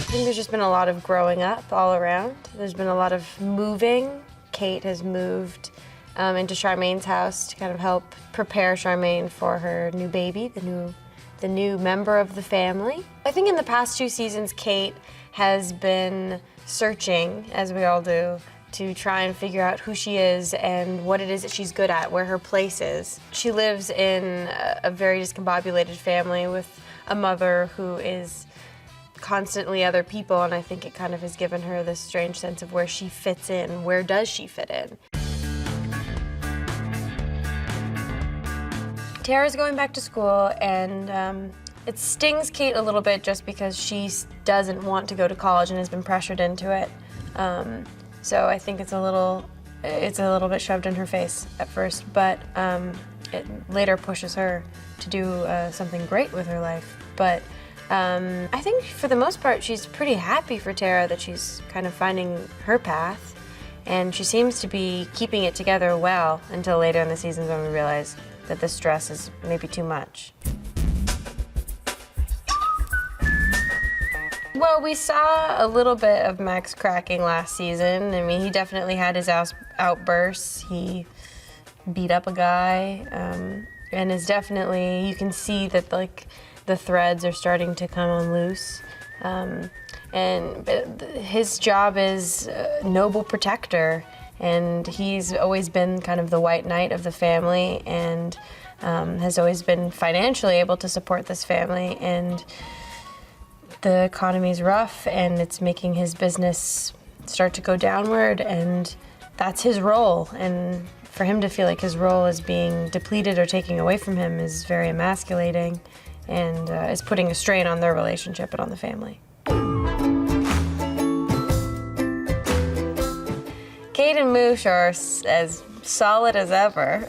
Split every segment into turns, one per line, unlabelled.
think there's just been a lot of growing up all around. There's been a lot of moving. Kate has moved into Charmaine's house to kind of help prepare Charmaine for her new baby, the new member of the family. I think in the past 2 seasons, Kate has been searching, as we all do, to try and figure out who she is and what it is that she's good at, where her place is. She lives in a very discombobulated family with a mother who is constantly other people, and I think it kind of has given her this strange sense of where she fits in. Where does she fit in? Tara's going back to school, and it stings Kate a little bit just because she doesn't want to go to college and has been pressured into it. So I think it's a little bit shoved in her face at first, but it later pushes her to do something great with her life. But I think for the most part, she's pretty happy for Tara that she's kind of finding her path, and she seems to be keeping it together well until later in the seasons when we realize that the stress is maybe too much. Well, we saw a little bit of Max cracking last season. I mean, he definitely had his outbursts. He beat up a guy, and is definitely, you can see that like the threads are starting to come on loose. And his job is noble protector, and he's always been kind of the white knight of the family, and has always been financially able to support this family. And the economy's rough, and it's making his business start to go downward, and that's his role. And for him to feel like his role is being depleted or taken away from him is very emasculating, and is putting a strain on their relationship and on the family. Kate and Moosh are as solid as ever.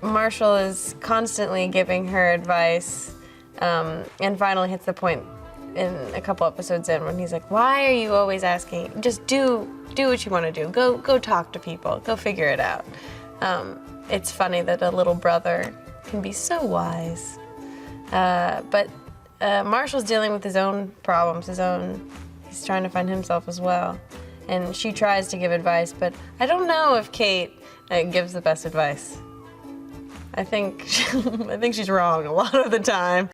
Marshall is constantly giving her advice, and finally hits the point in a couple episodes in when he's like, "Why are you always asking? Just do what you want to do. Go talk to people. Go figure it out." It's funny that a little brother can be so wise, but Marshall's dealing with his own problems, he's trying to find himself as well, and she tries to give advice, but I don't know if Kate gives the best advice. I think she's wrong a lot of the time.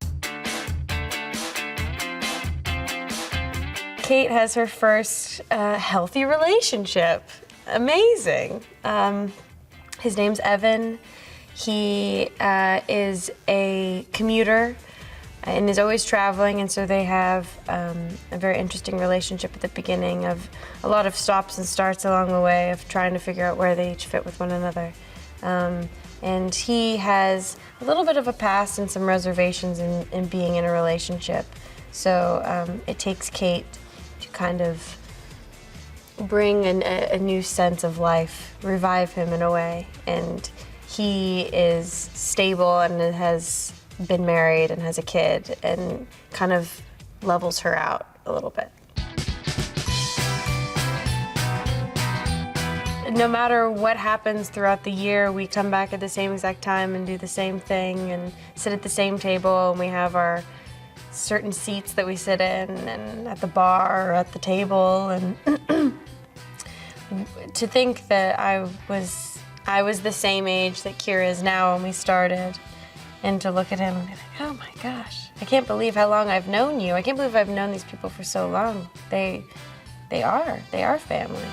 Kate has her first healthy relationship. Amazing. His name's Evan. He is a commuter and is always traveling, and so they have a very interesting relationship at the beginning of a lot of stops and starts along the way of trying to figure out where they each fit with one another. And he has a little bit of a past and some reservations in being in a relationship. So it takes Kate to kind of bring a new sense of life, revive him in a way. And he is stable and has been married and has a kid, and kind of levels her out a little bit. No matter what happens throughout the year, we come back at the same exact time and do the same thing and sit at the same table, and we have our certain seats that we sit in, and at the bar or at the table. And to think that I was the same age that Kira is now when we started, and to look at him and be like, oh my gosh, I can't believe how long I've known you. I can't believe I've known these people for so long. They are family.